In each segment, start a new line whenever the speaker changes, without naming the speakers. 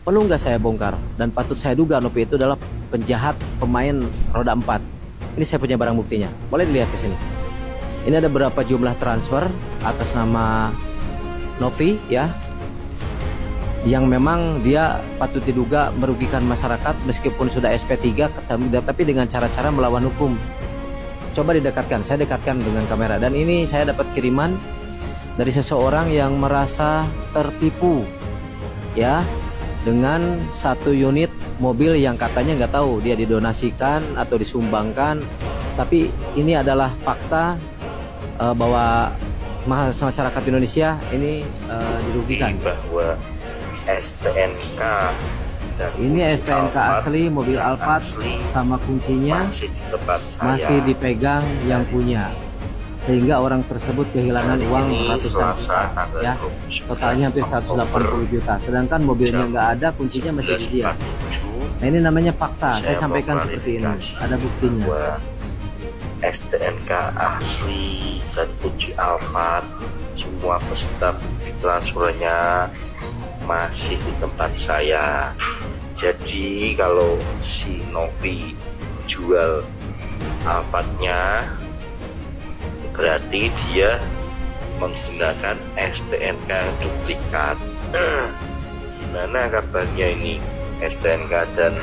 perlu nggak saya bongkar? Dan patut saya duga Novi itu adalah penjahat pemain roda 4. Ini saya punya barang buktinya. Boleh dilihat ke sini. Ini ada berapa jumlah transfer atas nama Novi ya, yang memang dia patut diduga merugikan masyarakat meskipun sudah SP3, tapi dengan cara-cara melawan hukum. Coba didekatkan, saya dekatkan dengan kamera. Dan ini saya dapat kiriman dari seseorang yang merasa tertipu ya, dengan satu unit mobil yang katanya nggak tahu dia didonasikan atau disumbangkan. Tapi ini adalah fakta bahwa masyarakat Indonesia ini dirugikan.
Bahwa STNK dan
ini STNK asli mobil Alphard sama kuncinya masih dipegang yang punya, sehingga orang tersebut kehilangan uang ratusan juta ya, totalnya hampir 180 juta, sedangkan mobilnya nggak ada, kuncinya masih di dia. Nah, ini namanya fakta, saya sampaikan seperti ini, ada buktinya.
STNK asli dan kunci Alphard, semua peserta bukti transfernya masih di tempat saya. Jadi kalau si Novi jual Alphardnya, berarti dia menggunakan STNK duplikat. Gimana kabarnya ini? STNK dan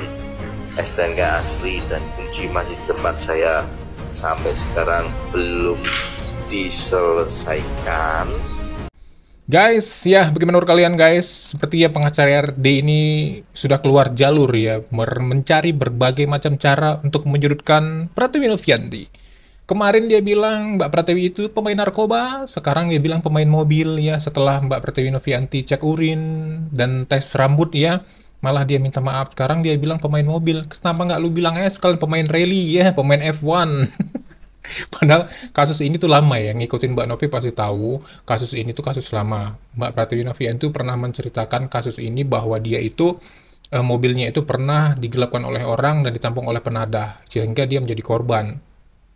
STNK asli dan kunci masih di tempat saya sampai sekarang belum diselesaikan.
Guys, ya bagaimana menurut kalian guys? Sepertinya pengacara RD ini sudah keluar jalur ya, mencari berbagai macam cara untuk menyudutkan Pratiwi Novianti. Kemarin dia bilang Mbak Pratiwi itu pemain narkoba, sekarang dia bilang pemain mobil ya, setelah Mbak Pratiwi Novianti cek urin dan tes rambut ya, malah dia minta maaf. Sekarang dia bilang pemain mobil. Kenapa nggak lu bilang sekalian pemain rally ya, pemain F1? Padahal kasus ini tuh lama ya, ngikutin Mbak Novi pasti tahu kasus ini tuh kasus lama. Mbak Pratiwi Novianti pernah menceritakan kasus ini bahwa dia itu mobilnya itu pernah digelapkan oleh orang dan ditampung oleh penadah sehingga dia menjadi korban.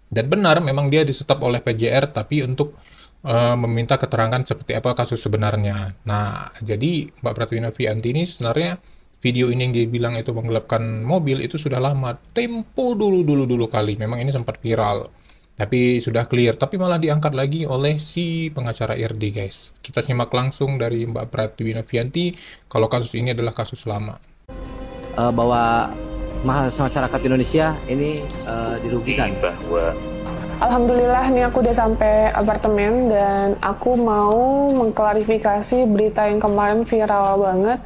Dan benar memang dia disetop oleh PJR tapi untuk meminta keterangan seperti apa kasus sebenarnya. Nah, jadi Mbak Pratiwi Novianti ini sebenarnya video ini yang dia bilang itu menggelapkan mobil itu sudah lama, tempo dulu kali. Memang ini sempat viral. Tapi sudah clear, tapi malah diangkat lagi oleh si pengacara RD guys. Kita simak langsung dari Mbak Pratiwi Novianti kalau kasus ini adalah kasus lama.
Bahwa masyarakat Indonesia ini dirugikan.
Bahwa
Alhamdulillah nih aku udah sampai apartemen dan aku mau mengklarifikasi berita yang kemarin viral banget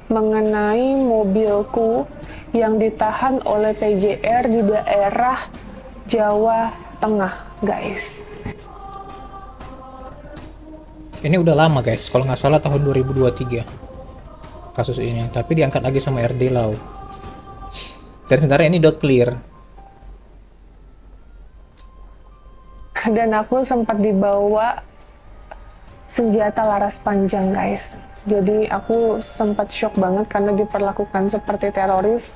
mengenai mobilku yang ditahan oleh PJR di daerah Jawa Tengah, guys.
Ini udah lama guys, kalau nggak salah tahun 2023 kasus ini, tapi diangkat lagi sama RD Lau. Dan sebenarnya ini udah clear.
Dan aku sempat dibawa senjata laras panjang, guys. Jadi aku sempat shock banget karena diperlakukan seperti teroris.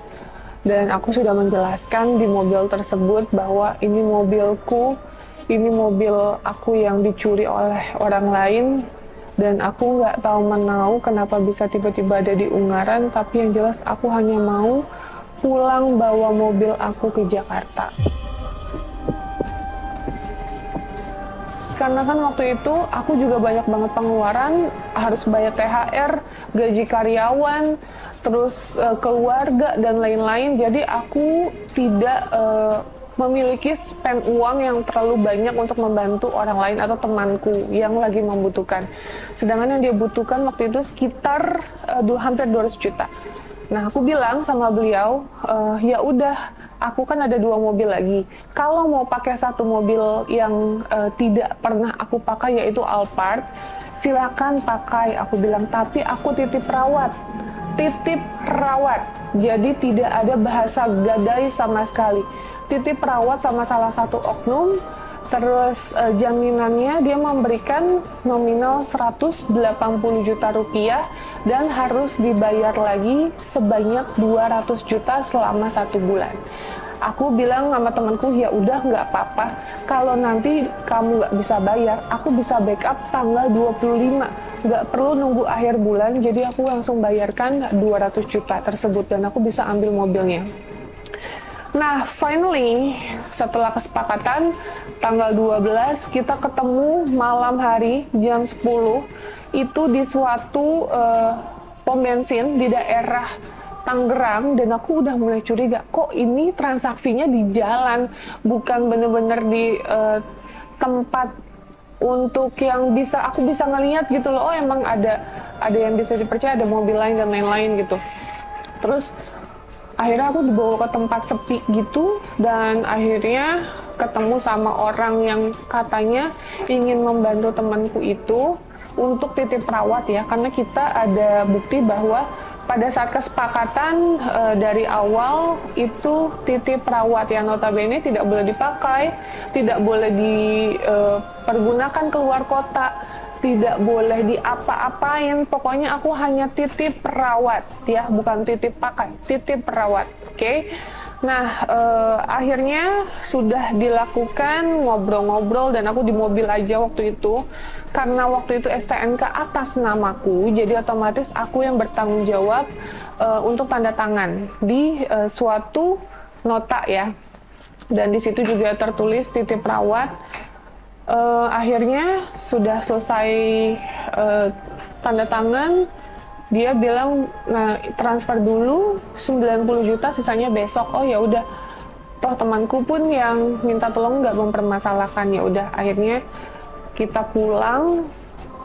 Dan aku sudah menjelaskan di mobil tersebut bahwa ini mobilku, ini mobil aku yang dicuri oleh orang lain. Dan aku nggak tahu menau kenapa bisa tiba-tiba ada di Ungaran, tapi yang jelas aku hanya mau pulang bawa mobil aku ke Jakarta. Karena kan waktu itu aku juga banyak banget pengeluaran, harus bayar THR, gaji karyawan, terus keluarga dan lain-lain. Jadi aku tidak memiliki spend uang yang terlalu banyak untuk membantu orang lain atau temanku yang lagi membutuhkan. Sedangkan yang dia butuhkan waktu itu sekitar hampir 200 juta. Nah, aku bilang sama beliau, ya udah, aku kan ada 2 mobil lagi. Kalau mau pakai satu mobil yang tidak pernah aku pakai, yaitu Alphard, silakan pakai. Aku bilang, tapi aku titip rawat. Titip rawat, jadi tidak ada bahasa gadai sama sekali. Titip rawat sama salah satu oknum, terus jaminannya dia memberikan nominal 180 juta rupiah dan harus dibayar lagi sebanyak 200 juta selama 1 bulan. Aku bilang sama temanku, ya udah nggak apa-apa, kalau nanti kamu nggak bisa bayar, aku bisa backup tanggal 25. nggak perlu nunggu akhir bulan, jadi aku langsung bayarkan 200 juta tersebut dan aku bisa ambil mobilnya. Nah, finally, setelah kesepakatan, tanggal 12 kita ketemu malam hari jam 10, itu di suatu pom bensin di daerah Tangerang, dan aku udah mulai curiga, kok ini transaksinya di jalan, bukan bener-bener di tempat untuk yang aku bisa ngelihat gitu loh. Oh, emang ada yang bisa dipercaya, ada mobil lain dan lain-lain gitu. Terus akhirnya aku dibawa ke tempat sepi gitu, dan akhirnya ketemu sama orang yang katanya ingin membantu temanku itu untuk titip perawat ya, karena kita ada bukti bahwa pada saat kesepakatan dari awal itu titip perawat yang notabene tidak boleh dipakai, tidak boleh dipergunakan keluar kota, tidak boleh diapa-apain, pokoknya aku hanya titip perawat ya, bukan titip pakai, titip perawat, oke? Nah, akhirnya sudah dilakukan ngobrol-ngobrol dan aku di mobil aja waktu itu. Karena waktu itu STNK atas namaku, jadi otomatis aku yang bertanggung jawab untuk tanda tangan di suatu nota ya. Dan di situ juga tertulis titip perawat. Akhirnya sudah selesai tanda tangan, dia bilang, nah transfer dulu 90 juta, sisanya besok. Oh ya udah, toh temanku pun yang minta tolong nggak mempermasalahkan. Ya udah, akhirnya kita pulang.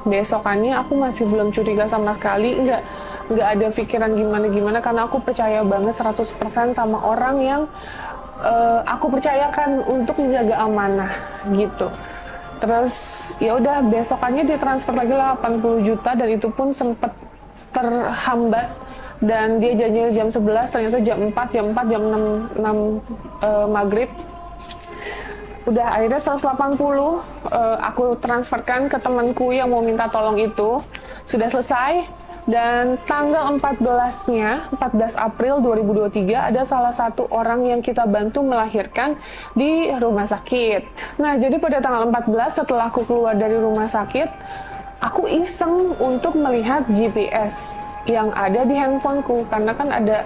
Besokannya aku masih belum curiga sama sekali, nggak ada pikiran gimana karena aku percaya banget 100% sama orang yang aku percayakan untuk menjaga amanah gitu. Terus ya udah, besokannya ditransfer lagi 80 juta dan itu pun sempet terhambat, dan dia janjinya jam 11, ternyata jam 4, jam 6 maghrib. Udah akhirnya 180 aku transferkan ke temanku yang mau minta tolong itu. Sudah selesai, dan tanggal 14-nya, 14 April 2023, ada salah satu orang yang kita bantu melahirkan di rumah sakit. Nah, jadi pada tanggal 14 setelah aku keluar dari rumah sakit, aku iseng untuk melihat GPS yang ada di handphoneku, karena kan ada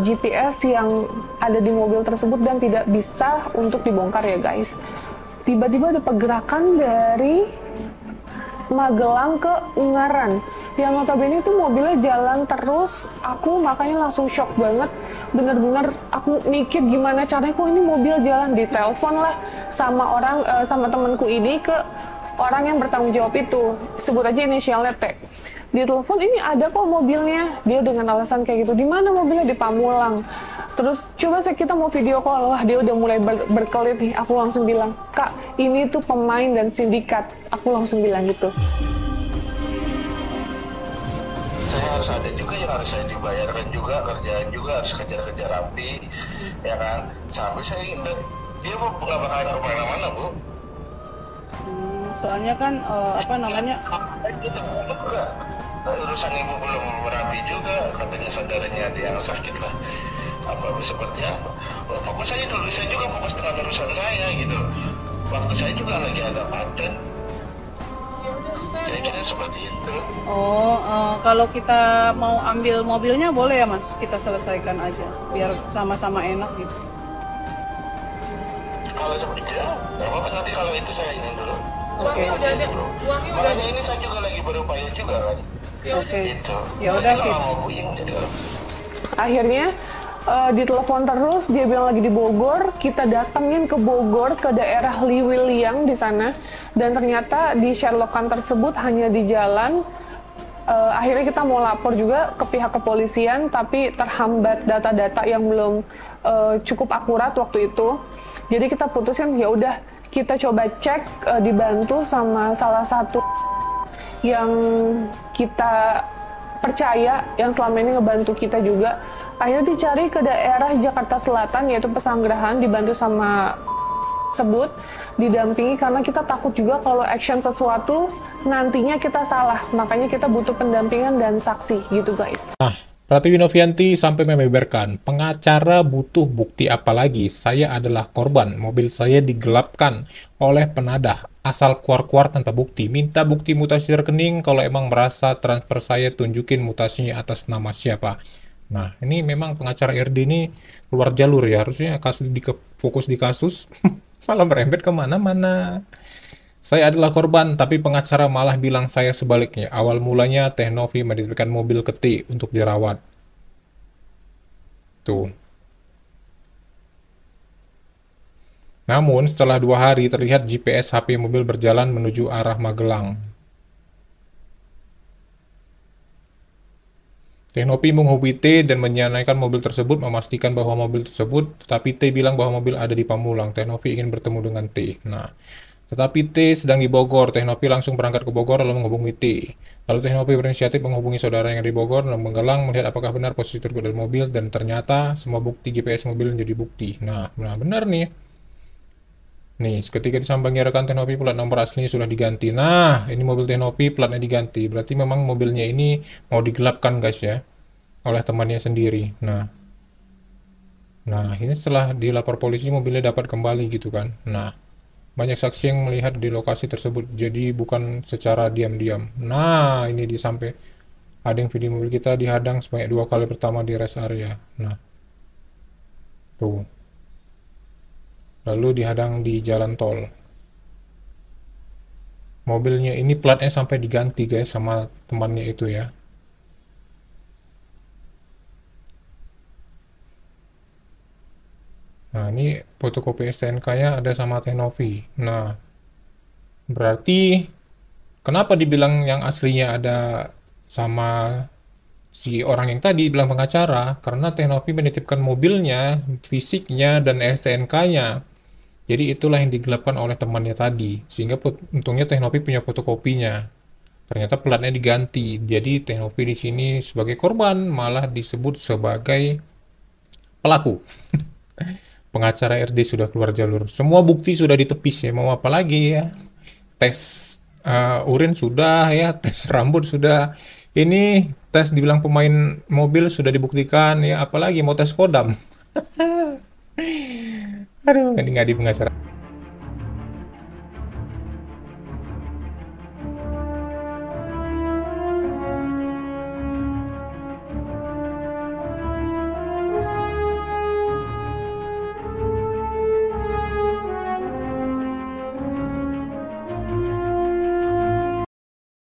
GPS yang ada di mobil tersebut dan tidak bisa untuk dibongkar ya guys. Tiba-tiba ada pergerakan dari Magelang ke Ungaran, yang notabene itu mobilnya jalan terus. Aku makanya langsung shock banget, bener-bener aku mikir gimana caranya kok ini mobil jalan. Ditelepon lah sama orang, sama temanku ini ke orang yang bertanggung jawab itu, sebut aja inisialnya T. Di telepon, ini ada kok mobilnya. Dia dengan alasan kayak gitu, di mana mobilnya? Di Pamulang. Terus coba kita mau video call. Wah, dia udah mulai berkelit nih. Aku langsung bilang, Kak, ini tuh pemain dan sindikat. Aku langsung bilang gitu.
Saya harus ada juga yang harus saya dibayarkan juga, kerjaan juga harus kejar-kejar rapi, ya kan? Sampai saya dia mau nggak bakal kemana-mana, Bu.
Soalnya kan
urusan ibu belum merapi juga, katanya saudaranya ada yang sakit lah, apa seperti apa. Fokus aja dulu, saya juga fokus dengan urusan saya gitu. Waktu saya juga lagi agak padat, kira-kira seperti itu.
Kalau kita mau ambil mobilnya boleh ya Mas, kita selesaikan aja biar sama-sama enak gitu.
Kalau seperti itu, nggak apa-apa, nanti kalau itu saya ini dulu.
Oke.
Makanya ini saya juga lagi berupaya juga kan.
Oke.
Gitu.
Ya udah gitu.
Akhirnya ditelepon terus, dia bilang lagi di Bogor. Kita datengin ke Bogor, ke daerah Liwiliang di sana, dan ternyata di Sherlockan tersebut hanya di jalan. Akhirnya kita mau lapor juga ke pihak kepolisian, tapi terhambat data-data yang belum cukup akurat waktu itu. Jadi kita putuskan ya udah, kita coba cek, dibantu sama salah satu yang kita percaya, yang selama ini ngebantu kita juga. Akhirnya dicari ke daerah Jakarta Selatan, yaitu Pesanggerahan, dibantu sama sebut, didampingi, karena kita takut juga kalau action sesuatu nantinya kita salah, makanya kita butuh pendampingan dan saksi gitu guys.
Nah, Pratiwi Novianti sampai membeberkan, pengacara butuh bukti apa lagi? Saya adalah korban, mobil saya digelapkan oleh penadah, asal keluar-keluar tanpa bukti. Minta bukti mutasi rekening, kalau emang merasa transfer saya tunjukin mutasinya atas nama siapa. Nah, ini memang pengacara RD ini keluar jalur ya, harusnya kasus fokus di kasus, malah merembet kemana-mana. Saya adalah korban, tapi pengacara malah bilang saya sebaliknya. Awal mulanya Teh Novi menitipkan mobil ke T untuk dirawat. Tuh. Namun setelah 2 hari terlihat GPS HP mobil berjalan menuju arah Magelang. Teh Novi menghubungi T dan menyanyikan mobil tersebut, memastikan bahwa mobil tersebut, tetapi T bilang bahwa mobil ada di Pamulang. Teh Novi ingin bertemu dengan T. Nah, tetapi T sedang di Bogor. Teh Novi langsung berangkat ke Bogor lalu menghubungi T. Lalu Teh Novi berinisiatif menghubungi saudara yang di Bogor dan Magelang melihat apakah benar posisi tersebut dari mobil, dan ternyata semua bukti GPS mobil menjadi bukti. Nah, benar nih. Nih, ketika disambangi rekan Teh Novi, plat nomor aslinya sudah diganti. Nah, ini mobil Teh Novi, platnya diganti. Berarti memang mobilnya ini mau digelapkan guys ya, oleh temannya sendiri. Nah, ini setelah dilapor polisi mobilnya dapat kembali gitu kan. Nah, banyak saksi yang melihat di lokasi tersebut, jadi bukan secara diam-diam. Nah, ini sampai ada yang video mobil kita dihadang sebanyak 2 kali, pertama di rest area. Nah, tuh. Lalu dihadang di jalan tol. Mobilnya ini platnya sampai diganti guys sama temannya itu ya. Nah, ini fotokopi STNK-nya ada sama Teh Novi. Nah, berarti kenapa dibilang yang aslinya ada sama si orang yang tadi bilang pengacara? Karena Teh Novi menitipkan mobilnya, fisiknya, dan STNK-nya. Jadi itulah yang digelapkan oleh temannya tadi. Sehingga untungnya Teh Novi punya fotokopinya. Ternyata platnya diganti. Jadi Teh Novi di sini sebagai korban malah disebut sebagai pelaku. Pengacara RD sudah keluar jalur. Semua bukti sudah ditepis ya. Mau apa lagi ya? Tes urin sudah ya, tes rambut sudah. Ini tes dibilang pemain mobil sudah dibuktikan ya. Apalagi mau tes kodam. Aduh, nggak di pengacara.